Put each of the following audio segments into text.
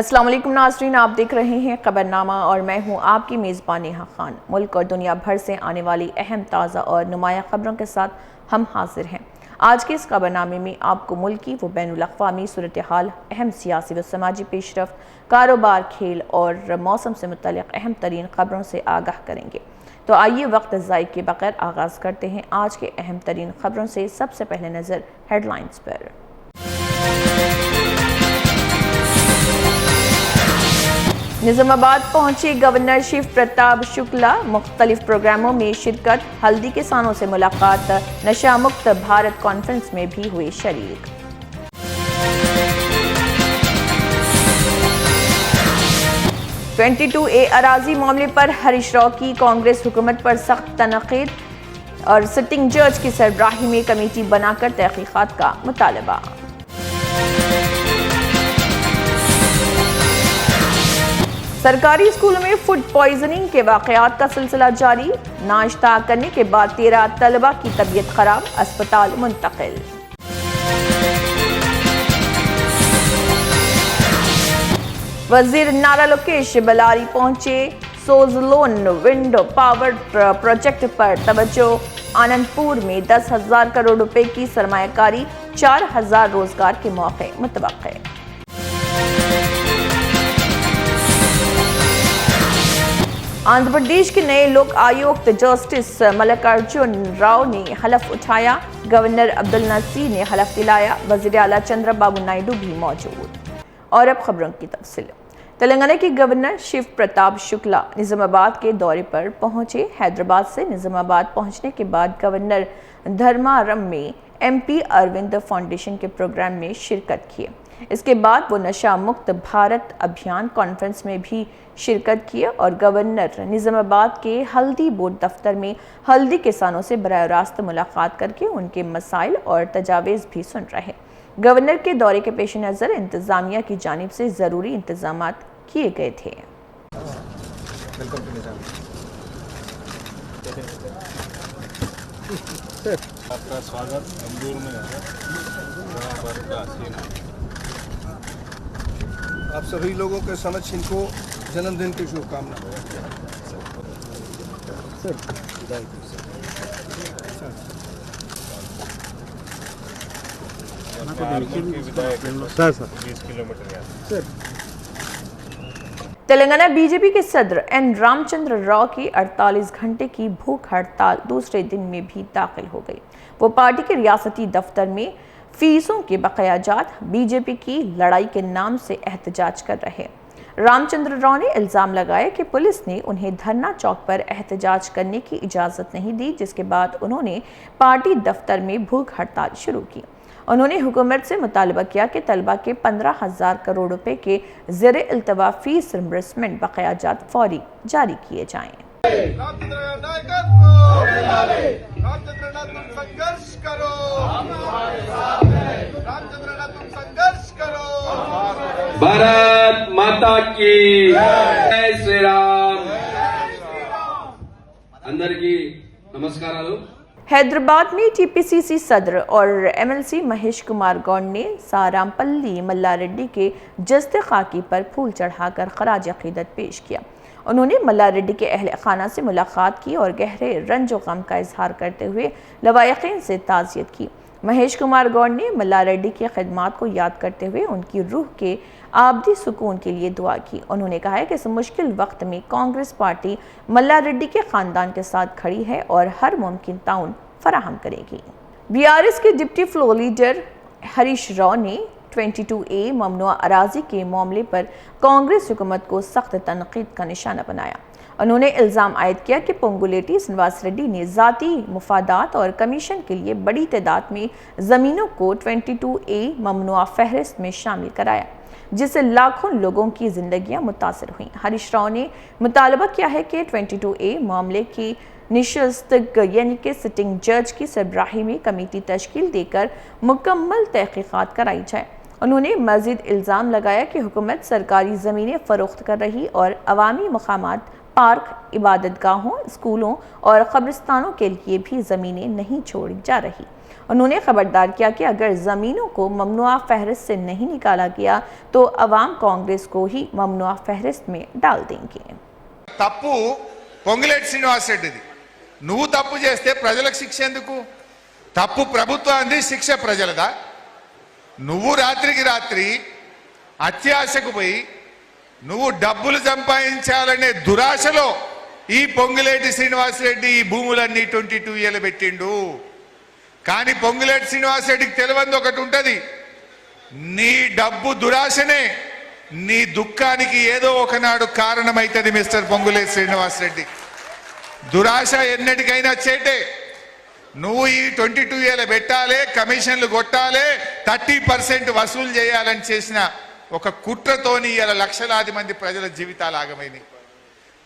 अस्सलाम वालेकुम नाज़रीन, आप देख रहे हैं खबरनामा और मैं हूं आपकी मेज़बान नेहा खान। मुल्क और दुनिया भर से आने वाली अहम, ताज़ा और नुमाया खबरों के साथ हम हाजिर हैं। आज के इस खबरनामे में आपको मुल्की व बैनुल-अक़वामी सूरत हाल, अहम सियासी व समाजी पेशरफ्त, कारोबार, खेल और मौसम से मुतल्लिक़ अहम तरीन खबरों से आगाह करेंगे। तो आइए वक्त ज़ाय के बगैर आगाज़ करते हैं आज के अहम तरीन खबरों से। सबसे पहले नज़र हेडलाइंस पर। निज़ामाबाद पहुंचे गवर्नर शिव प्रताप शुक्ला, मुख्तलिफ प्रोग्रामों में शिरकत, हल्दी किसानों से मुलाकात, नशा मुक्त भारत कॉन्फ्रेंस में भी हुए शरीक। (22A) अराजी मामले पर हरीश राव की कांग्रेस हुकूमत पर सख्त तनकीद और सिटिंग जज की सरबराही में कमेटी बनाकर तहकीकात का मुतालबा। सरकारी स्कूलों में फूड पॉइजनिंग के वाक़यात का सिलसिला जारी, नाश्ता करने के बाद 13 तलबा की तबीयत खराब, अस्पताल मुंतकिल। वजीर नारा लोकेश बलारी पहुंचे, सोजलोन विंड पावर प्रोजेक्ट पर तवज्जो, आनंदपुर में 10,000 करोड़ रुपए की सरमायाकारी, 4,000 रोजगार के मौके मुतवक्के। आंध्र प्रदेश के नए लोक आयुक्त जस्टिस मल्लिकार्जुन राव ने हलफ उठाया, गवर्नर अब्दुल नजीर ने हलफ दिलाया, वज़ीर आला चंद्रबाबू नायडू भी मौजूद। और अब खबरों की तफसील। तेलंगाना के गवर्नर शिव प्रताप शुक्ला निज़ामाबाद के दौरे पर पहुंचे। हैदराबाद से निज़ामाबाद पहुंचने के बाद गवर्नर धर्मारम में MP अरविंद फाउंडेशन के प्रोग्राम में शिरकत किए। इसके बाद वो नशा मुक्त भारत अभियान कॉन्फ्रेंस में भी शिरकत किए और गवर्नर निज़ामाबाद के हल्दी बोर्ड दफ्तर में हल्दी किसानों से बराह रास्त मुलाकात करके उनके मसाइल और तजावीज़ भी सुन रहे। गवर्नर के दौरे के पेश नज़र इंतज़ामिया की जानिब से ज़रूरी इंतजाम किए गए थे। आपका स्वागत इंदौर में है। आप सभी लोगों के समक्ष इनको जन्मदिन की शुभकामनाएं। तेलंगाना बीजेपी के सदर एन रामचंद्र राव की 48 घंटे की भूख हड़ताल दूसरे दिन में भी दाखिल हो गई। वो पार्टी के रियासती दफ्तर में फीसों के बकायाजात बीजेपी की लड़ाई के नाम से एहतजाज कर रहे। रामचंद्र राव ने इल्ज़ाम लगाया कि पुलिस ने उन्हें धरना चौक पर एहतजाज करने की इजाज़त नहीं दी, जिसके बाद उन्होंने पार्टी दफ्तर में भूख हड़ताल शुरू की। उन्होंने हुकूमत से मुतालबा किया कि तलबा के 15,000 करोड़ रुपए के ज़ेरे इल्तवा फीस रिम्बर्समेंट बकायाजात फौरी जारी किए जाएँ। भारत माता की जय श्री राम। अंदरिकी नमस्कारालु। हैदराबाद में TPCC सदर और MLC महेश कुमार गौड़ ने सारामपल्ली मल्लारेड्डी के जस्ते खाकी पर फूल चढ़ाकर खराज अकीदत पेश किया। उन्होंने मल्लारेड्डी के अहले खाना से मुलाकात की और गहरे रंजो गम का इजहार करते हुए लवायकीन से ताज़ियत की। महेश कुमार गौड़ ने मल्लारेड्डी की खिदमात को याद करते हुए उनकी रूह के आबदी सुकून के लिए दुआ की। उन्होंने कहा है कि इस मुश्किल वक्त में कांग्रेस पार्टी मल्लारेड्डी के खानदान के साथ खड़ी है और हर मुमकिन ताउन फराहम करेगी। BRS के deputy floor leader Harish Rao ने 22A ममनुआ अराजी के मामले पर कांग्रेस हुकूमत को सख्त तनकीद का निशाना बनाया। उन्होंने इल्ज़ाम आयद किया कि पोंगुलेटी श्रीनिवास रेड्डी ने ज़ाती मुफादात और कमीशन के लिए बड़ी तादाद में ज़मीनों को 22A ममनुआ फहरिस्त में शामिल कराया, जिससे लाखों लोगों की जिंदगियां मुतासर हुई। हरीश राव ने मुतालबा किया है कि 22A मामले की निशस्त यानी कि सिटिंग जज की सरबराही में कमेटी तश्कील देकर मुकम्मल तहकीकात कराई जाए। उन्होंने मज़ीद इल्ज़ाम लगाया कि हुकूमत सरकारी ज़मीनें फ़रोख्त कर रही और अवामी मकामात पार्क, इबादतगाहों, स्कूलों और कब्रिस्तानों के लिए भी ज़मीनें नहीं छोड़ी जा रही। उन्होंने खबरदार किया कि अगर ज़मीनों को ममनुआ फहरिस्त से नहीं निकाला गया तो अवाम कांग्रेस को ही ममनुआ फहरिस्त में डाल देंगे। తప్పు పొంగులేటి శ్రీనివాస్ రెడ్డిది. నువ్వు తప్పు చేస్తే ప్రజలకు శిక్ష ఎందుకు? తప్పు ప్రభుత్వానికి, శిక్ష ప్రజలదా? నువ్వు రాత్రికి రాత్రి అత్యాశకు పోయి నువ్వు డబ్బులు సంపాదించాలనే దురాశలో ఈ పొంగులేటి శ్రీనివాస్ రెడ్డి ఈ భూములన్నీ 22 ఏళ్ళు పెట్టిండు. కానీ పొంగులేటి శ్రీనివాస్ రెడ్డికి తెలియంది ఒకటి ఉంటది, నీ డబ్బు దురాశనే నీ దుఃఖానికి ఏదో ఒకనాడు కారణమైతది. మిస్టర్ పొంగులేటి శ్రీనివాస్ రెడ్డి, దురాశ ఎన్నటికైనా చేటే. నువ్వు ఈ 22 ఏళ్ళ పెట్టాలి, కమిషన్లు కొట్టాలి, 30% వసూలు చేయాలని చేసిన ఒక కుట్రతోని ఇలా లక్షలాది మంది ప్రజల జీవితాలు ఆగమైనాయి.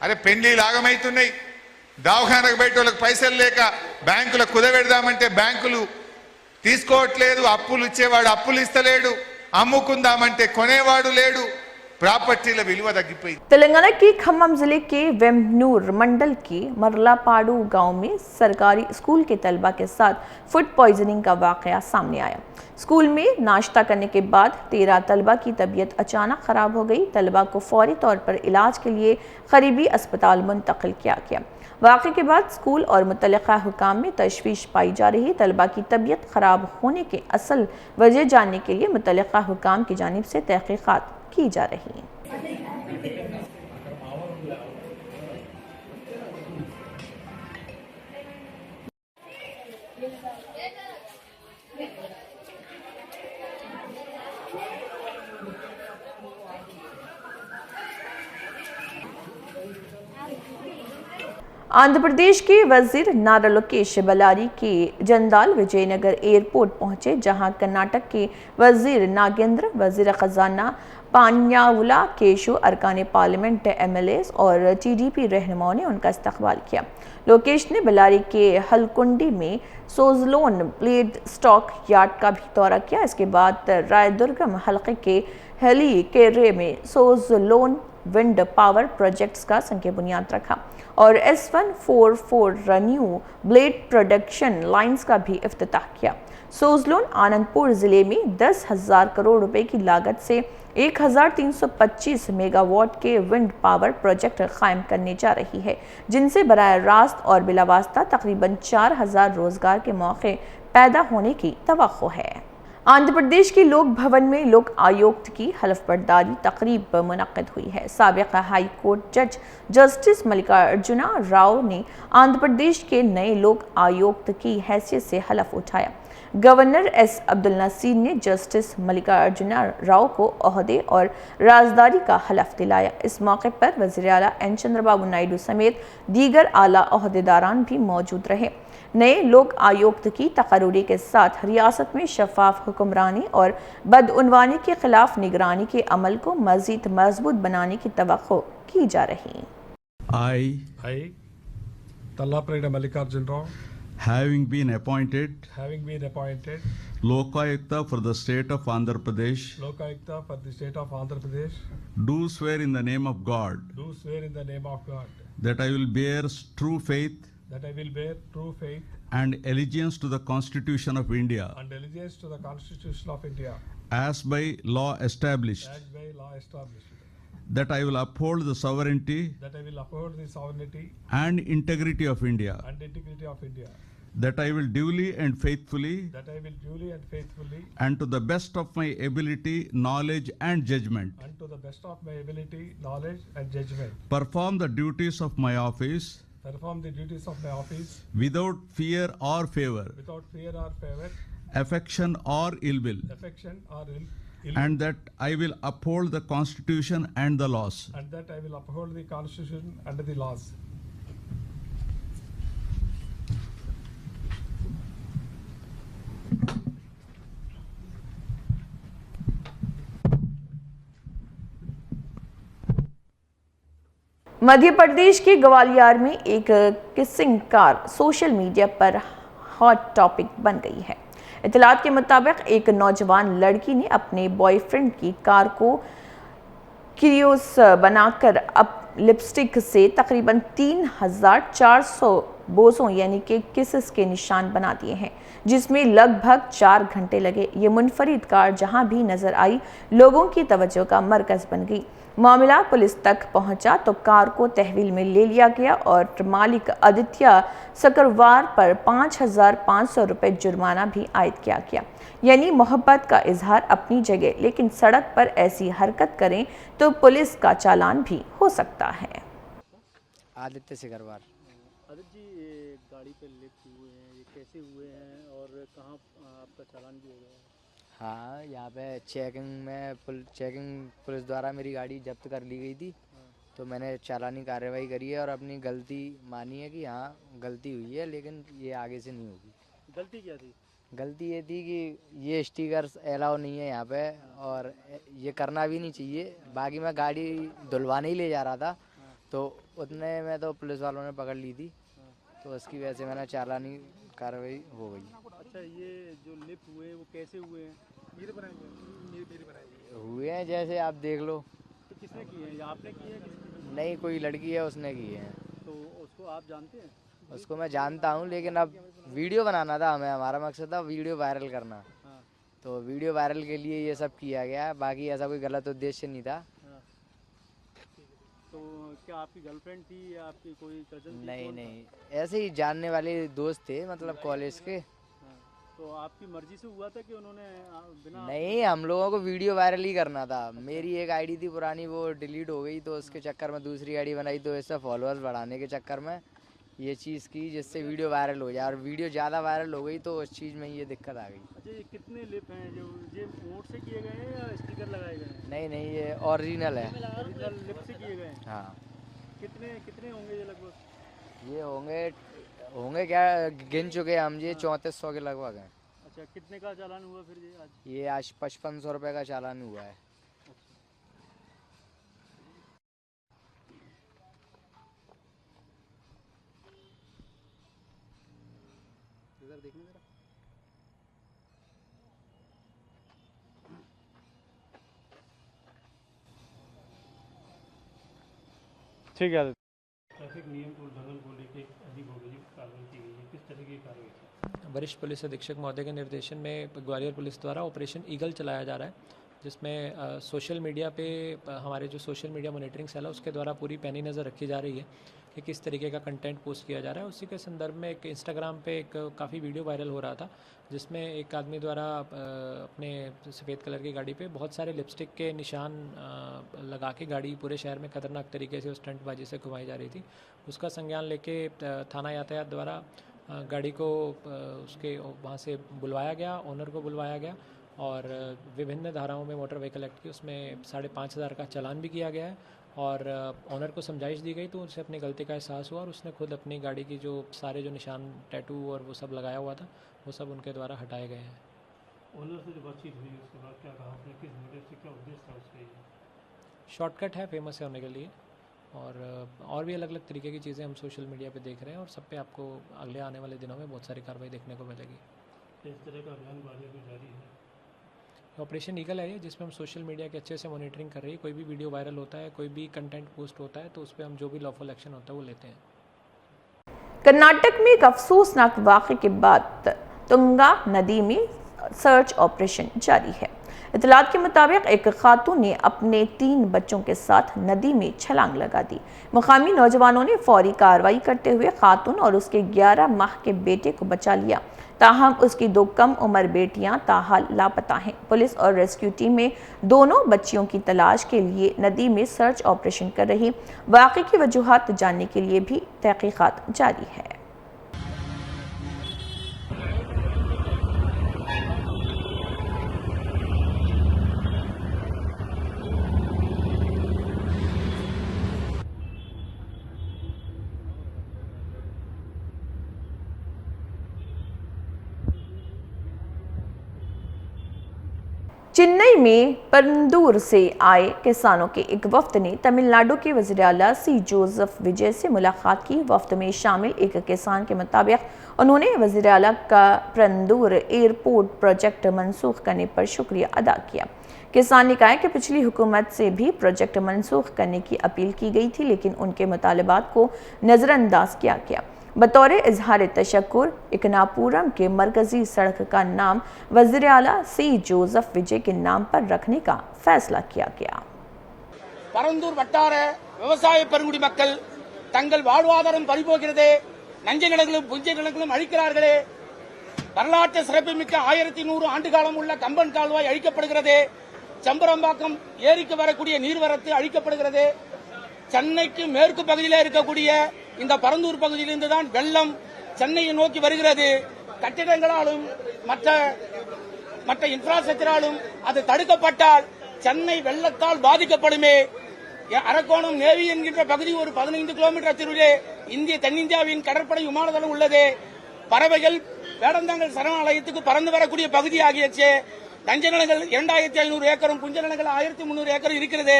అరే పెళ్లిలు ఆగమైతున్నాయి, దవాఖానకు బయటోళ్ళకి పైసలు లేక బ్యాంకులకు కుదబెడదామంటే బ్యాంకులు తీసుకోవట్లేదు, అప్పులు ఇచ్చేవాడు అప్పులు ఇస్తలేడు, అమ్ముకుందామంటే కొనేవాడు లేడు, ప్రాపర్టీల విలువ తగ్గిపోయింది. तेलंगाना के खम्मम जिले के वेम्बनूर मंडल के मरलापाड़ू गांव में सरकारी स्कूल के तलबा के साथ फूड पॉइजनिंग का वाकया सामने आया। स्कूल में नाश्ता करने के बाद 13 तलबा की तबीयत अचानक खराब हो गई। तलबा को फौरी तौर पर इलाज के लिए करीबी अस्पताल मुंतकिल किया गया। वाक़े के बाद स्कूल और मुतल्लिक़ा हुकाम में तशवीश पाई जा रही। तलबा की तबीयत खराब होने के असल वजह जानने के लिए मुतल्लिक़ा हुकाम की जानिब से तहक़ीक़ात की जा रही है। आंध्र प्रदेश के वजीर नारा लोकेश बल्लारी के जंदाल विजयनगर एयरपोर्ट पहुंचे, जहां कर्नाटक के वजीर नागेंद्र, वजीर खजाना पान्यावुला, केशु, अरकान पार्लियामेंट, MLAs और TDP रहनुमाओं ने उनका इस्तकबाल किया। लोकेश ने बल्लारी के हलकुंडी में सोजलोन ब्लेड स्टॉक यार्ड का भी दौरा किया। इसके बाद रायदुर्गम हल्के के हेली केरे में सोजलोन विंड पावर प्रोजेक्ट्स का संख्या बुनियाद रखा और S144 new blade production lines का भी इफ्तिताह किया। सोजलोन आनंदपुर जिले में 10,000 करोड़ रुपए की लागत से 1325 मेगावाट के विंड पावर प्रोजेक्ट कायम करने जा रही है, जिनसे बराह रास्त और बिलावास्ता तकरीबन 4,000 रोजगार के मौके पैदा होने की तवक्को है। आंध्र प्रदेश के लोक भवन में लोक आयुक्त की हलफ बर्दारी तकरीब मुनक्किद हुई है। साबिक़ हाई कोर्ट जज जस्टिस मल्लिकार्जुना राव ने आंध्र प्रदेश के नए लोक आयुक्त की हैसियत से हलफ उठाया। गवर्नर S अब्दुल नसीर ने जस्टिस मल्लिकार्जुना राव को ओहदे और राजदारी का हलफ दिलाया। इस मौके पर वज़ीर आला N चंद्रबाबू नायडू समेत दीगर आला ओहदेदारान भी मौजूद रहे। नए लोक आयुक्त की तकर्री के साथ रियासत में शफाफ हुक्मरानी और बदउनवानी के खिलाफ निगरानी के अमल को मज़ीद मजबूत बनाने की तवक्को की जा रही। I, Tallapreda Mallikarjun Rao, having been appointed Lokayukta for the state of Andhra Pradesh, do swear in the name of God that I will bear true faith and allegiance to the Constitution of India as by law established, that I will uphold the sovereignty and integrity of India, that I will duly and faithfully and to the best of my ability, knowledge and judgment perform the duties of my office without fear or favor, affection or ill will, and that I will uphold the Constitution and the laws. Madhya Pradesh के ग्वालियर में एक kissing car social media पर hot topic बन गई है। इत्तलात के मुताबिक एक नौजवान लड़की ने अपने बॉयफ्रेंड की कार को क्रियोस बनाकर अब लिपस्टिक से तकरीबन 3400 बोसों यानी कि किसेस के निशान बना दिए हैं, जिसमें लगभग 4 घंटे लगे। ये मुनफरिद कार जहां भी नजर आई लोगों की तवज्जो का मरकज बन गई। मामला पुलिस तक पहुंचा तो कार को तहवील में ले लिया गया और मालिक आदित्य सकरवार पर 5500 रुपये जुर्माना भी आयद किया गया। यानी मोहब्बत का इजहार अपनी जगह, लेकिन सड़क पर ऐसी हरकत करें तो पुलिस का चालान भी हो सकता है। आदित्य सिकरवार। आदित्य जी, ये गाड़ी पे लिफ्ट हुए हैं, ये कैसे हुए हैं और कहाँ आपका चालान भी हो गया है? हाँ, यहाँ पे चेकिंग पुलिस द्वारा मेरी गाड़ी जब्त कर ली गई थी, तो मैंने चालानी कार्रवाई करी है और अपनी गलती मानी है कि हाँ गलती हुई है, लेकिन ये आगे से नहीं होगी। गलती क्या थी? गलती ये थी कि ये स्टिकर्स अलाउ नहीं है यहाँ पे और ये करना भी नहीं चाहिए। बाकी मैं गाड़ी धुलवाने ही ले जा रहा था, तो उतने में तो पुलिस वालों ने पकड़ ली थी, तो उसकी वजह से मैंने चालानी कार्रवाई हो गई। अच्छा, ये जो लिफ्ट हुए हैं वो कैसे हुए हैं? मेरे बनाए हुए हैं जैसे आप देख लो। तो किसने किए हैं? आपने किए हैं? नहीं, कोई लड़की है उसने किए हैं। तो उसको आप जानते हैं? उसको मैं जानता हूँ, लेकिन अब वीडियो बनाना था हमें, हमारा मकसद था वीडियो वायरल करना। हाँ। तो वीडियो वायरल के लिए ये सब किया गया, बाकी ऐसा कोई गलत उद्देश्य नहीं था। हाँ। तो क्या आपकी गर्लफ्रेंड थी या आपकी कोई कजन थी? नहीं, ऐसे ही जानने वाले दोस्त थे, मतलब कॉलेज के। हाँ। तो आपकी मर्जी से हुआ था कि उन्होंने बिना? नहीं, हम लोगों को वीडियो वायरल ही करना था। मेरी एक आईडी थी पुरानी, वो डिलीट हो गई, तो उसके चक्कर में दूसरी आईडी बनाई, तो इससे फॉलोअर्स बढ़ाने के चक्कर में ये चीज़ की जिससे वीडियो वायरल हो जाए, और वीडियो ज़्यादा वायरल हो गई तो उस चीज़ में ये दिक्कत आ गई। अच्छा, ये कितने लिप हैं जो ये मोड से किए गए हैं या स्टिकर लगाए गए हैं? नहीं, ये ओरिजिनल है। ओरिजिनल लिप से किए गए हैं? हाँ। कितने होंगे ये लगभग? ये होंगे क्या, गिन चुके हम, ये 3400 के लगभग हैं। अच्छा, कितने का चालान हुआ फिर ये आज? ये आज 5500 रुपये का चालान हुआ है। देखने जरा। ठीक है। ट्रैफिक नियम को उल्लंघन को लेकर अधिक हो गई कार्रवाई की गई है, किस तरह की कार्रवाई की? वरिष्ठ पुलिस अधीक्षक महोदय के निर्देशन में ग्वालियर पुलिस द्वारा ऑपरेशन ईगल चलाया जा रहा है, जिसमें सोशल मीडिया पे हमारे जो सोशल मीडिया मॉनिटरिंग सेल है उसके द्वारा पूरी पैनी नज़र रखी जा रही है कि किस तरीके का कंटेंट पोस्ट किया जा रहा है। उसी के संदर्भ में एक इंस्टाग्राम पे एक काफ़ी वीडियो वायरल हो रहा था, जिसमें एक आदमी द्वारा अपने सफ़ेद कलर की गाड़ी पे बहुत सारे लिपस्टिक के निशान लगा के गाड़ी पूरे शहर में खतरनाक तरीके से स्टंटबाजी से घुमाई जा रही थी। उसका संज्ञान लेके थाना यातायात द्वारा गाड़ी को उसके वहाँ से बुलवाया गया, ओनर को बुलवाया गया और विभिन्न धाराओं में मोटर व्हीकल एक्ट की उसमें 5500 का चालान भी किया गया है और ओनर को समझाइश दी गई, तो उनसे अपनी गलती का एहसास हुआ और उसने खुद अपनी गाड़ी की जो सारे जो निशान, टैटू और वो सब लगाया हुआ था, वो सब उनके द्वारा हटाए गए हैं। ओनर से जो बातचीत हुई उसके बाद क्या कहा आपने, किस मोटिव से, क्या उद्देश्य था उसके? शॉर्टकट है फेमस होने के लिए और भी अलग अलग तरीके की चीज़ें हम सोशल मीडिया पे देख रहे हैं और सब पे आपको अगले आने वाले दिनों में बहुत सारी कार्रवाई देखने को मिलेगी। इस तरह का अभियान ग्वालियर में जारी है। ऑपरेशन ईगल है ये, जिसमें हम सोशल मीडिया के अच्छे से मॉनिटरिंग कर रही है। कोई भी वीडियो वायरल होता है, कोई भी कंटेंट पोस्ट होता है, तो उस पर हम जो भी लॉफुल एक्शन होता है वो लेते हैं। कर्नाटक में एक अफसोसनाक वाक़े के बाद तुंगा नदी में सर्च ऑपरेशन जारी है। इतलात के मुताबिक एक खातून ने अपने 3 बच्चों के साथ नदी में छलांग लगा दी। मुकामी नौजवानों ने फौरी कार्रवाई करते हुए खातून और उसके 11 माह के बेटे को बचा लिया, ताहम उसकी 2 कम उम्र बेटियां ताहाल लापता हैं। पुलिस और रेस्क्यू टीमें दोनों बच्चियों की तलाश के लिए नदी में सर्च ऑपरेशन कर रही। वाक़े की वजूहात जानने के लिए भी तहकीकात जारी है। चेन्नई में परंदूर से आए किसानों के एक वफ्द ने तमिलनाडु के वज़ीर आला सी जोसेफ विजय से मुलाकात की। वफ्द में शामिल एक किसान के मुताबिक उन्होंने वज़ीर आला का परंदूर एयरपोर्ट प्रोजेक्ट मनसूख करने पर शुक्रिया अदा किया। किसान निकाय की पिछली हुकूमत से भी प्रोजेक्ट मनसूख करने की अपील की गई थी, लेकिन उनके मुतालबात को नज़रअंदाज किया गया। बतौर इजहार तशक्कुर इकनापुरम के मरकजी सड़क का नाम वज़ीर आला सी जोसेफ विजय के नाम पर रखने का फैसला किया गया। பரந்தூர் வட்டார விவசாய பெருங்குடி மக்கள் தங்கள் வாழ்வாதாரம் பறிபோகிறது, நஞ்சை நிலங்களும் புஞ்சை நிலங்களும் அழிக்கிறார்களே, வரலாற்று சிறப்புமிக்க 1100 ஆண்டு காலம் உள்ள கம்பன் கால்வாய் அழிக்கப்படுகிறது, செம்பரம்பாக்கம் ஏரிக்கு வரக்கூடிய நீர்வரத்து அழிக்கப்படுகிறது, சென்னைக்கு மேற்கு பகுதியில் இருக்கக்கூடிய இந்த பரந்தூர் பகுதியிலிருந்து தான் வெள்ளம் சென்னையை நோக்கி வருகிறது. கட்டிடங்களாலும் மற்ற இன்ஃப்ராஸ்ட்ரக்சராலும் அது தடுக்கப்பட்டால் சென்னை வெள்ளத்தால் பாதிக்கப்படுமே. அரக்கோணம் நேவி என்கின்ற பகுதி ஒரு 15 கிலோமீட்டர் தூரத்திலே இந்திய தென்னிந்தியாவின் கடற்படை விமானதளம் உள்ளது. பறவைகள் வேடந்தாங்கல் சரணாலயத்துக்கு பறந்து வரக்கூடிய பகுதி ஆகியச்சு. நஞ்ச நிலங்கள் 2500 ஏக்கரும் புஞ்ச நிலங்கள் 1300 ஏக்கரும் இருக்கிறது.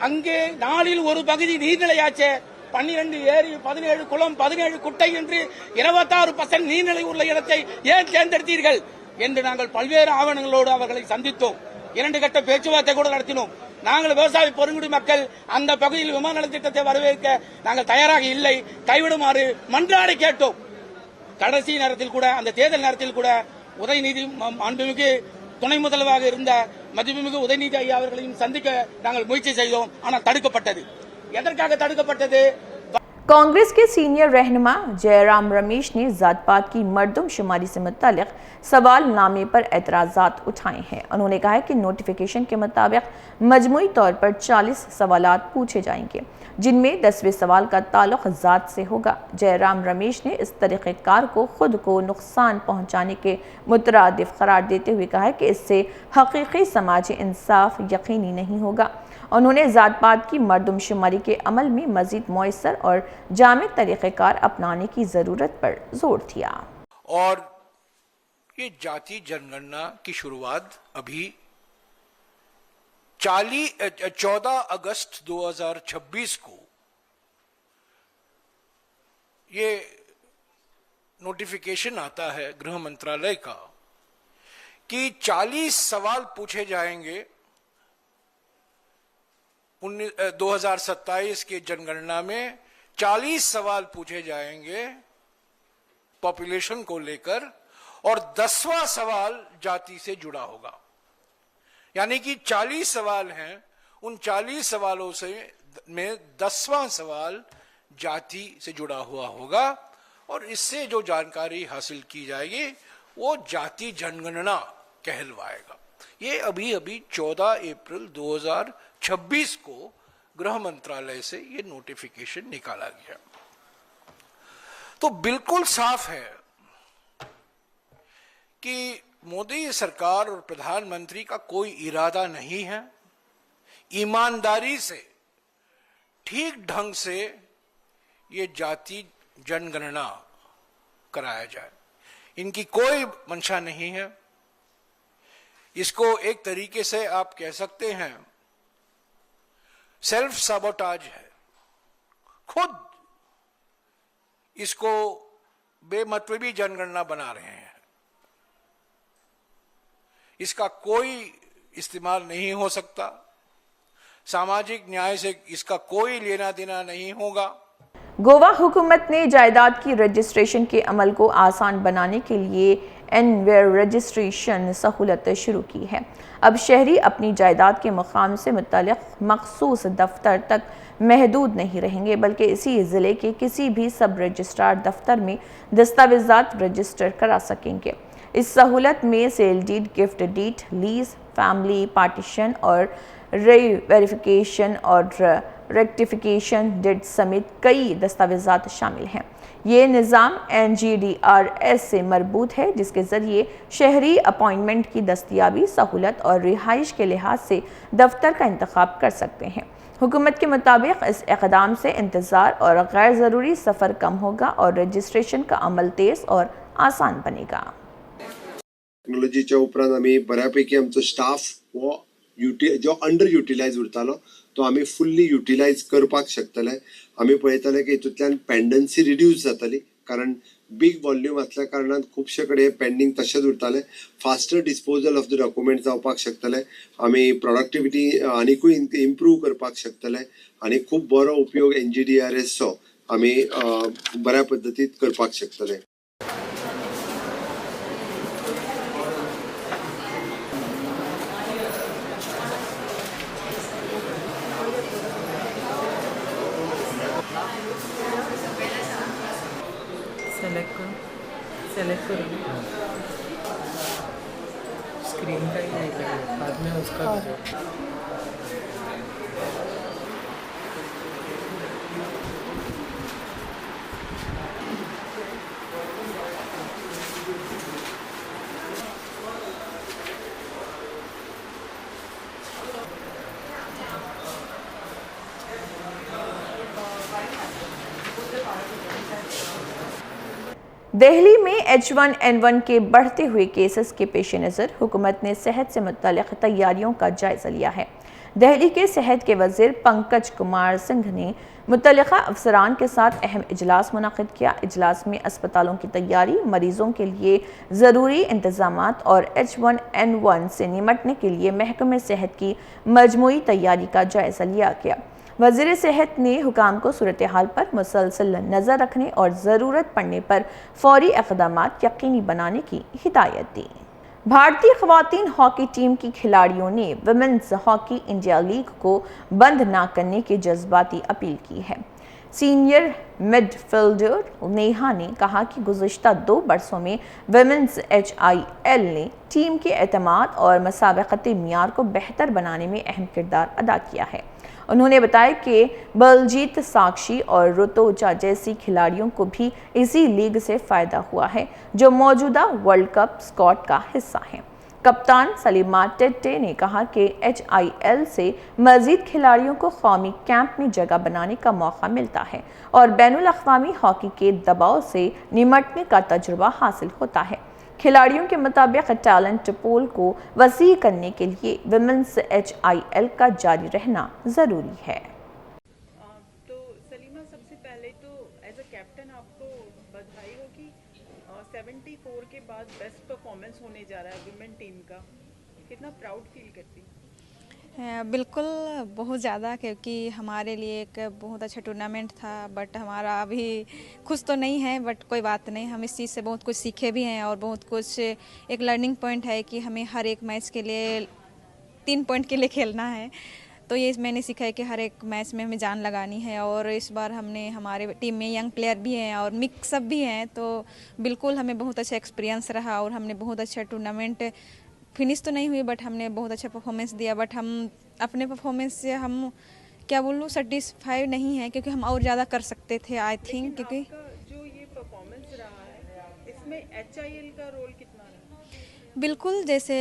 அங்கே நாளில் ஒரு பகுதி நீர்நிலையாச்சு. 12 ஏரி, 17 குளம், 17 குட்டை என்று 26% நீர்நிலை உள்ள இடத்தை ஏன் தேர்ந்தெடுத்தீர்கள் என்று நாங்கள் பல்வேறு ஆவணங்களோடு அவர்களை சந்தித்தோம். 2 கட்ட பேச்சுவார்த்தை கூட நடத்தினோம். நாங்கள் விவசாய பெருங்குடி மக்கள் அந்த பகுதியில் விமான நிலைய திட்டத்தை வரவேற்க நாங்கள் தயாராக இல்லை, கைவிடுமாறு மன்றாடி கேட்டோம். கடைசி நேரத்தில் கூட, அந்த தேர்தல் நேரத்தில் கூட உதயநிதி மாண்புமிகு துணை முதல்வராக இருந்த மதிப்புமிகு உதயநிதி ஐயா அவர்களையும் சந்திக்க நாங்கள் முயற்சி செய்தோம். ஆனால் தடுக்கப்பட்டது. எதற்காக தடுக்கப்பட்டது? कांग्रेस के सीनियर रहनुमा जयराम रमेश ने जात पात की मर्दमशुमारी से मुतालिक सवालनामे पर एतराज़ात उठाए हैं। उन्होंने कहा है कि नोटिफिकेशन के मुताबिक मजमूई तौर पर 40 सवालात पूछे जाएंगे, जिनमें 10वें सवाल का ताल्लुक जात से होगा। जयराम रमेश ने इस तरीक़ेकार को खुद को नुकसान पहुँचाने के मुतरादिफ करार देते हुए कहा है कि इससे हकीकी समाजी इंसाफ यकीनी नहीं होगा। उन्होंने जात पात की मर्दमशुमारी के अमल में मजीद मौसर और जामे तरीक़ेकार अपनाने की ज़रूरत पर जोर दिया। और ये जाति जनगणना की शुरुआत अभी 14 अगस्त 2026 को ये नोटिफिकेशन आता है गृह मंत्रालय का कि 40 सवाल पूछे जाएंगे 2027 के जनगणना में 40 सवाल पूछे जाएंगे पॉपुलेशन को लेकर, और 10वां सवाल जाति से जुड़ा होगा। यानी कि 40 सवाल हैं, उन 40 सवालों से में 10वां सवाल जाति से जुड़ा हुआ होगा, और इससे जो जानकारी हासिल की जाएगी वो जाति जनगणना कहलवाएगा। ये अभी 14 अप्रैल 2026 को गृह मंत्रालय से ये नोटिफिकेशन निकाला गया। तो बिल्कुल साफ है कि मोदी सरकार और प्रधानमंत्री का कोई इरादा नहीं है ईमानदारी से, ठीक ढंग से ये जाति जनगणना कराया जाए। इनकी कोई मंशा नहीं है। इसको एक तरीके से आप कह सकते हैं सेल्फ सबोटाज है। खुद इसको बेमतलबी जनगणना बना रहे हैं। इसका कोई इस्तेमाल नहीं हो सकता, सामाजिक न्याय से इसका कोई लेना देना नहीं होगा। गोवा हुकूमत ने जायदाद की रजिस्ट्रेशन के अमल को आसान बनाने के लिए एनवेयर रजिस्ट्रेशन सहूलत शुरू की है। अब शहरी अपनी जायदाद के मकाम से मुतल्लिक़ मखसूस दफ्तर तक महदूद नहीं रहेंगे, बल्कि इसी ज़िले के किसी भी सब रजिस्ट्रार दफ्तर में दस्तावेज़ात रजिस्टर करा सकेंगे। इस सहूलत में sale deed, gift deed, lease, family partition और वेरिफिकेशन और रेक्टिफिकेशन डीड समेत कई दस्तावेज़ात शामिल हैं। ये निज़ाम NGDRS से मरबूत है, जिसके ज़रिए शहरी अपॉइंटमेंट की दस्तियाबी, सहूलत और रिहाइश के लिहाज से दफ्तर का इंतखाब कर सकते हैं। हुकूमत के मुताबिक इस इक़दाम से इंतज़ार और गैर ज़रूरी सफ़र कम होगा और रजिस्ट्रेशन का अमल तेज़ और आसान बनेगा। टेक्नॉलॉजीच्या उपरांत आमी बऱ्यापैकी आमचो स्टाफ वो जो अंडर युटिलायज उरतालो तो आमी फुल्ली युटिलायज करपाक शकतले। आमी पळयताले की हितूंतल्यान पेंडन्सी रिड्यूस जातली, कारण बिग वॉल्यूम असल्या कारणान खुबशे कडेन पेंडींग तशेंच उरताले. Faster disposal of the document जावपाक शकतले. आमी प्रोडक्टिविटी आनीकूय इम्प्रूव करपाक शकतले आनी खूब बरो उपयोग NGDRSचो आमी बऱ्या पद्दतीन करपाक शकतले. सेलेक्ट करो स्क्रीन का ही नहीं करेगा बाद में उसका दिल्ली में H1N1 के बढ़ते हुए केसेस के पेश नज़र हुकूमत ने सेहत से मुताल्लिक़ तैयारियों का जायज़ा लिया है। दिल्ली के सेहत के वज़ीर पंकज कुमार सिंह ने मुतल्लिक़ा अफसरान के साथ अहम इजलास मुनक़िद किया। इजलास में अस्पतालों की तैयारी, मरीज़ों के लिए ज़रूरी इंतज़ामात और H1N1 से निमटने के लिए महकमे सेहत की मजमूई तैयारी का जायज़ा लिया गया। वज़ीर सेहत ने हुकाम को सूरत हाल पर मुसलसल नज़र रखने और ज़रूरत पड़ने पर फौरी इक़दामात यकीनी बनाने की हिदायत दी। भारतीय ख़वातीन हॉकी टीम की खिलाड़ियों ने वुमेन्स हॉकी इंडिया लीग को बंद न करने की जज्बाती अपील की है। सीनियर मिडफील्डर नेहा ने कहा कि गुज़िश्ता 2 बरसों में वुमेन्स HIL ने टीम के एतमाद और मुसाबक़ती मियार को बेहतर बनाने में अहम किरदार अदा किया है। उन्होंने बताया कि बलजीत साक्षी और रुतोजा जैसी खिलाड़ियों को भी इसी लीग से फ़ायदा हुआ है, जो मौजूदा वर्ल्ड कप स्क्वाड का हिस्सा हैं। कप्तान सलीमा टेटे ने कहा कि HIL से मज़ीद खिलाड़ियों को कौमी कैंप में जगह बनाने का मौका मिलता है और बैनुल-अक़वामी हॉकी के दबाव से निमटने का तजुर्बा हासिल होता है। खिलाड़ियों के मुताबिक टैलेंट पूल को वसी करने के लिए वुमेन्स HIL का जारी रहना ज़रूरी है। तो सलीमा, सबसे पहले तो एज अ कैप्टन आपको बधाई हो कि 74 के बाद बेस्ट परफॉर्मेंस होने जा रहा है वुमेन टीम का। कितना प्राउड फील करती है? बिल्कुल, बहुत ज़्यादा, क्योंकि हमारे लिए एक बहुत अच्छा टूर्नामेंट था। बट हमारा अभी खुश तो नहीं है, बट कोई बात नहीं, हम इस चीज़ से बहुत कुछ सीखे भी हैं और बहुत कुछ एक लर्निंग पॉइंट है कि हमें हर एक मैच के लिए 3 पॉइंट के लिए खेलना है। तो ये मैंने सीखा है कि हर एक मैच में हमें जान लगानी है। और इस बार हमने हमारे टीम में यंग प्लेयर भी हैं और मिक्सअप भी हैं, तो बिल्कुल हमें बहुत अच्छा एक्सपीरियंस रहा और हमने बहुत अच्छा टूर्नामेंट फिनिश तो नहीं हुई, बट हमने बहुत अच्छा परफॉर्मेंस दिया। बट हम अपने परफॉर्मेंस से हम क्या बोलूँ सेटिस्फाइड नहीं है, क्योंकि हम और ज़्यादा कर सकते थे आई थिंक। क्योंकि जो ये परफॉर्मेंस रहा है इसमें HIL का रोल कितना रहा? बिल्कुल, जैसे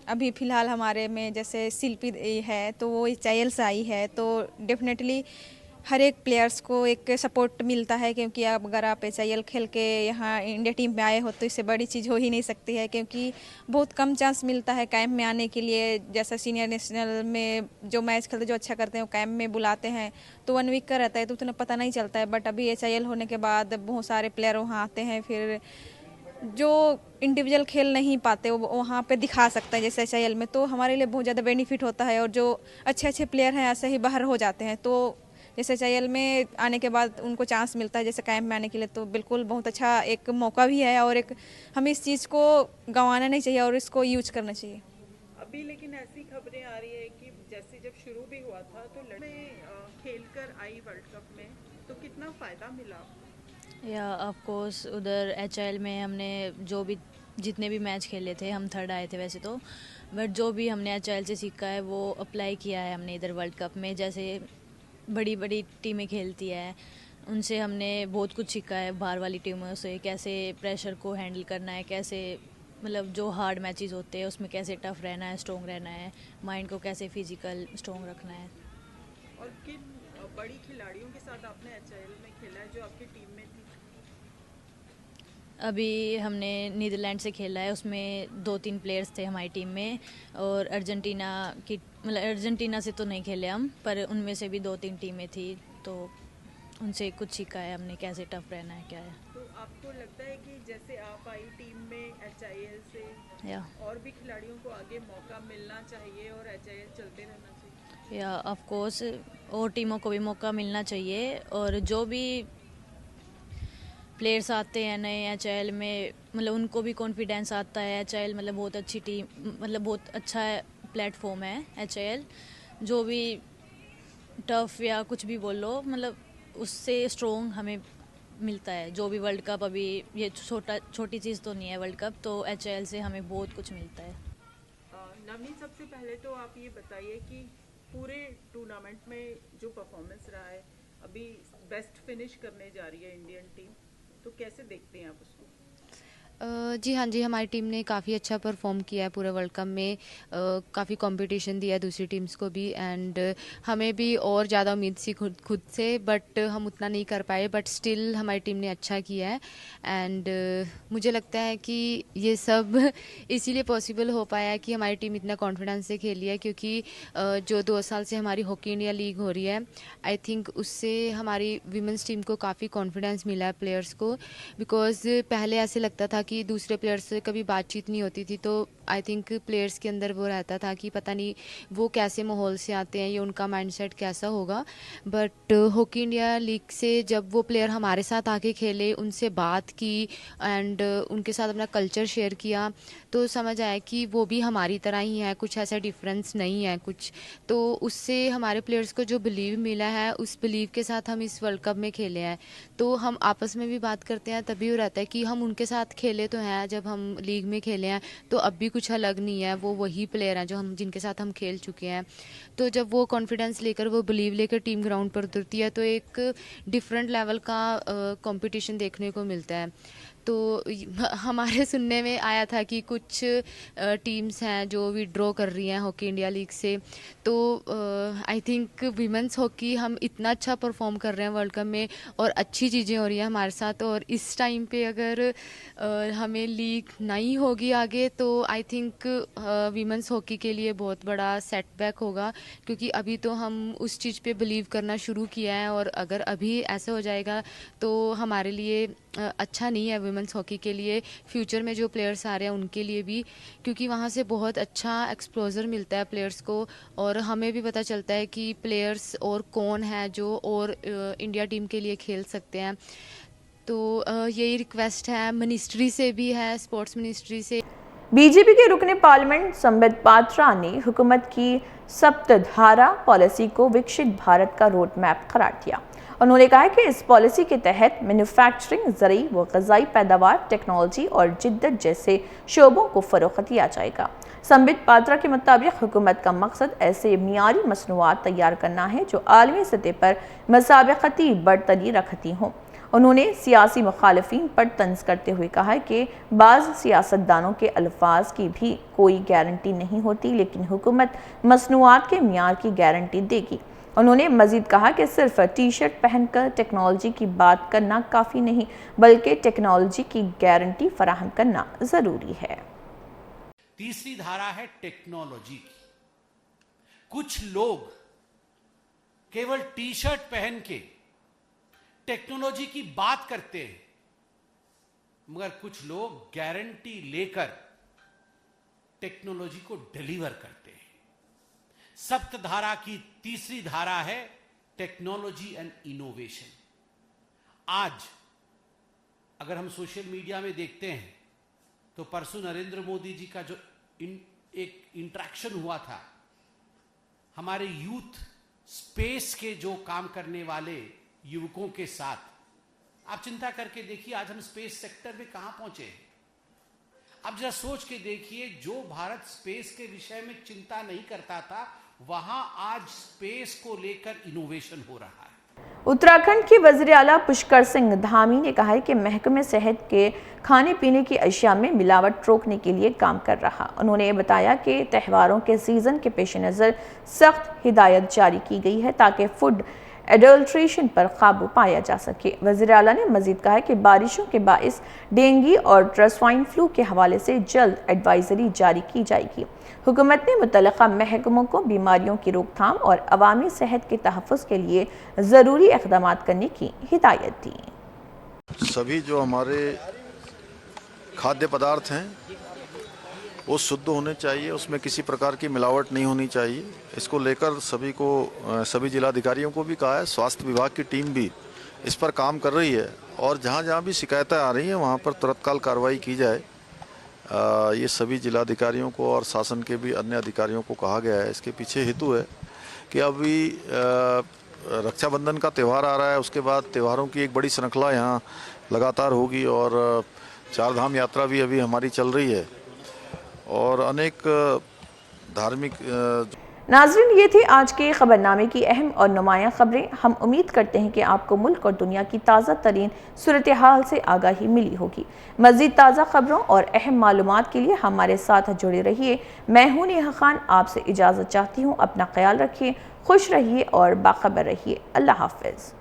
अभी फ़िलहाल हमारे में जैसे शिल्पी है तो वो HIL से आई है, तो डेफिनेटली हर एक प्लेयर्स को एक सपोर्ट मिलता है, क्योंकि अगर आप HIL खेल के यहाँ इंडिया टीम में आए हो तो इससे बड़ी चीज़ हो ही नहीं सकती है, क्योंकि बहुत कम चांस मिलता है कैंप में आने के लिए। जैसा सीनियर नेशनल में जो मैच खेलते जो अच्छा करते हैं वो कैंप में बुलाते हैं, तो 1 वीक का रहता है तो उतना पता नहीं चलता है। बट अभी HIL होने के बाद बहुत सारे प्लेयर वहाँ आते हैं, फिर जो इंडिविजुअल खेल नहीं पाते वो वहाँ पे दिखा सकते हैं जैसे HIL में, तो हमारे लिए बहुत ज़्यादा बेनिफिट होता है। और जो अच्छे अच्छे प्लेयर हैं ऐसे ही बाहर हो जाते हैं, तो जैसे HIL में आने के बाद उनको चांस मिलता है जैसे कैंप में आने के लिए, तो बिल्कुल बहुत अच्छा एक मौका भी है और एक हमें इस चीज़ को गंवाना नहीं चाहिए और इसको यूज करना चाहिए। अभी लेकिन ऐसी खबरें आ रही है कि जैसे जब शुरू भी हुआ था तो खेल कर आई वर्ल्ड कप में, तो कितना फ़ायदा मिला? या ऑफ कोर्स उधर HIL में हमने जो भी जितने भी मैच खेले थे, हम 3rd आए थे वैसे तो, बट जो भी हमने HIL से सीखा है वो अप्लाई किया है हमने इधर वर्ल्ड कप में। जैसे बड़ी बड़ी टीमें खेलती है, उनसे हमने बहुत कुछ सीखा है। बाहर वाली टीमों से कैसे प्रेशर को हैंडल करना है, कैसे मतलब जो हार्ड मैचेस होते हैं उसमें कैसे टफ रहना है, स्ट्रॉन्ग रहना है, माइंड को कैसे फिजिकल स्ट्रॉन्ग रखना है। और किन बड़ी खिलाड़ियों के साथ आपने HIL में खेला है जो आपकी टीम में थी? अभी हमने नीदरलैंड से खेला है, उसमें 2-3 प्लेयर्स थे हमारी टीम में, और अर्जेंटीना की मतलब अर्जेंटीना से तो नहीं खेले हम, पर उनमें से भी 2-3 टीमें थी, तो उनसे कुछ सीखा है हमने कैसे टफ रहना है क्या है। तो आपको लगता है कि जैसे आप आई टीम में HIL से और भी खिलाड़ियों को आगे मौका मिलना चाहिए और HIL चलते रहना चाहिए? या ऑफ कोर्स और टीमों को भी मौका मिलना चाहिए, और जो भी प्लेयर्स आते हैं नए HIL में, मतलब उनको भी कॉन्फिडेंस आता है। HIL मतलब बहुत अच्छी टीम, मतलब बहुत अच्छा प्लेटफॉर्म है HIL। जो भी टफ या कुछ भी बोलो, मतलब उससे स्ट्रॉन्ग हमें मिलता है। जो भी वर्ल्ड कप, अभी ये छोटी चीज़ तो नहीं है वर्ल्ड कप, तो HIL से हमें बहुत कुछ मिलता है। नवनीत, सबसे पहले तो आप ये बताइए कि पूरे टूर्नामेंट में जो परफॉर्मेंस रहा है, अभी बेस्ट फिनिश करने जा रही है इंडियन टीम, तो कैसे देखते हैं आप उसको? जी हाँ जी, हमारी टीम ने काफ़ी अच्छा परफॉर्म किया है पूरे वर्ल्ड कप में। काफ़ी कंपटीशन दिया दूसरी टीम्स को भी, एंड हमें भी और ज़्यादा उम्मीद थी खुद से, बट हम उतना नहीं कर पाए। बट स्टिल हमारी टीम ने अच्छा किया है, एंड मुझे लगता है कि ये सब इसीलिए पॉसिबल हो पाया है कि हमारी टीम इतना कॉन्फिडेंस से खेली है, क्योंकि जो 2 साल से हमारी हॉकी इंडिया लीग हो रही है, आई थिंक उससे हमारी विमेंस टीम को काफ़ी कॉन्फिडेंस मिला है प्लेयर्स को। बिकॉज पहले ऐसे लगता था कि दूसरे प्लेयर्स से कभी बातचीत नहीं होती थी, तो आई थिंक प्लेयर्स के अंदर वो रहता था कि पता नहीं वो कैसे माहौल से आते हैं या उनका माइंडसेट कैसा होगा। बट हॉकी इंडिया लीग से जब वो प्लेयर हमारे साथ आके खेले, उनसे बात की एंड उनके साथ अपना कल्चर शेयर किया, तो समझ आया कि वो भी हमारी तरह ही है, कुछ ऐसा डिफरेंस नहीं है कुछ। तो उससे हमारे प्लेयर्स को जो बिलीव मिला है, उस बिलीव के साथ हम इस वर्ल्ड कप में खेले हैं। तो हम आपस में भी बात करते हैं, तभी वो रहता है कि हम उनके साथ खेले तो हैं, जब हम लीग में खेले हैं तो अब भी कुछ अलग नहीं है, वो वही प्लेयर हैं जो जिनके साथ हम खेल चुके हैं। तो जब वो कॉन्फिडेंस लेकर, वो बिलीव लेकर टीम ग्राउंड पर उतरती है, तो एक डिफरेंट लेवल का कंपटीशन देखने को मिलता है। तो हमारे सुनने में आया था कि कुछ टीम्स हैं जो विड्रॉ कर रही हैं हॉकी इंडिया लीग से। तो आई थिंक विमेंस हॉकी हम इतना अच्छा परफॉर्म कर रहे हैं वर्ल्ड कप में, और अच्छी चीज़ें हो रही हैं हमारे साथ, और इस टाइम पे अगर हमें लीग नहीं होगी आगे, तो आई थिंक विमेंस हॉकी के लिए बहुत बड़ा सेटबैक होगा, क्योंकि अभी तो हम उस चीज़ पे बिलीव करना शुरू किया है, और अगर अभी ऐसा हो जाएगा तो हमारे लिए अच्छा नहीं है विमेंस हॉकी के लिए, फ्यूचर में जो प्लेयर्स आ रहे हैं उनके लिए भी, क्योंकि वहाँ से बहुत अच्छा एक्सपोजर मिलता है प्लेयर्स को, और हमें भी पता चलता है कि प्लेयर्स और कौन है जो और इंडिया टीम के लिए खेल सकते हैं। तो यही रिक्वेस्ट है मिनिस्ट्री से भी है, स्पोर्ट्स मिनिस्ट्री से। बीजेपी के रुकने पार्लियामेंट संबित पात्रा ने हुकूमत की सप्तधारा पॉलिसी को विकसित भारत का रोड मैप करार दिया। उन्होंने कहा कि इस पॉलिसी के तहत मैन्युफैक्चरिंग, ज़रूरी व ग़िज़ाई पैदावार, टेक्नोलॉजी और जिद्दत जैसे शोबों को फ़रोग़ दिया जाएगा। संबित पात्रा के मुताबिक हुकूमत का मकसद ऐसे मियारी मसनूआत तैयार करना है जो आलमी सतह पर मसाबकती बरतरी रखती हों। उन्होंने सियासी मुखालिफिन पर तंज करते हुए कहा कि बाज़ सियासतदानों के अल्फाज की भी कोई गारंटी नहीं होती, लेकिन हुकूमत मसनूआत के मियार की गारंटी देगी। उन्होंने मजीद कहा कि सिर्फ टी शर्ट पहनकर टेक्नोलॉजी की बात करना काफ़ी नहीं, बल्कि टेक्नोलॉजी की गारंटी फराहम करना ज़रूरी है। तीसरी धारा है टेक्नोलॉजी की। कुछ लोग केवल टी शर्ट पहन के टेक्नोलॉजी की बात करते हैं, मगर कुछ लोग गारंटी लेकर टेक्नोलॉजी को डिलीवर करते हैं। सप्तधारा की तीसरी धारा है टेक्नोलॉजी एंड इनोवेशन। आज अगर हम सोशल मीडिया में देखते हैं तो परसों नरेंद्र मोदी जी का जो एक इंटरेक्शन हुआ था हमारे यूथ स्पेस के जो काम करने वाले युवकों के साथ, आप चिंता करके देखिए आज हम स्पेस सेक्टर में कहां पहुंचे हैं। अब जरा सोच के देखिए, जो भारत स्पेस के विषय में चिंता नहीं करता था, वहां आज स्पेस को लेकर इनोवेशन हो रहा है। उत्तराखंड के वज़ीर आला पुष्कर सिंह धामी ने कहा है कि महकमे सेहत के खाने पीने की अशिया में मिलावट रोकने के लिए काम कर रहा। उन्होंने बताया कि त्योहारों के सीज़न के पेश नज़र सख्त हिदायत जारी की गई है ताकि फूड एडल्ट्रेशन पर काबू पाया जा सके। वज़ीर आला ने मजीद कहा कि बारिशों के बाइस डेंगू और स्वाइन फ्लू के हवाले से जल्द एडवाइजरी जारी की जाएगी। हुकूमत ने मुतल्लिका महकमों को बीमारियों की रोकथाम और अवामी सेहत के तहफ़्फ़ुज़ के लिए ज़रूरी इक़दामात करने की हिदायत दी। सभी जो हमारे खाद्य पदार्थ हैं वो शुद्ध होने चाहिए, उसमें किसी प्रकार की मिलावट नहीं होनी चाहिए। इसको लेकर सभी जिलाधिकारियों को भी कहा है, स्वास्थ्य विभाग की टीम भी इस पर काम कर रही है और जहाँ जहाँ भी शिकायतें आ रही हैं वहाँ पर तुरंत कार्रवाई की जाए। ये सभी जिलाधिकारियों को और शासन के भी अन्य अधिकारियों को कहा गया है। इसके पीछे हेतु है कि अभी रक्षाबंधन का त्यौहार आ रहा है, उसके बाद त्योहारों की एक बड़ी श्रृंखला यहाँ लगातार होगी और चारधाम यात्रा भी अभी हमारी चल रही है और अनेक धार्मिक नाज़रीन, ये थी आज के खबरनामे की अहम और नुमायां खबरें। हम उम्मीद करते हैं कि आपको मुल्क और दुनिया की ताज़ा तरीन सूरत हाल से आगाही मिली होगी। मज़ीद ताज़ा खबरों और अहम मालूमात के लिए हमारे साथ जुड़े रहिए। मैं हूं नेहा खान, आपसे इजाज़त चाहती हूँ। अपना ख्याल रखिए, खुश रहिए और बाखबर रहिए। अल्लाह हाफ़िज़।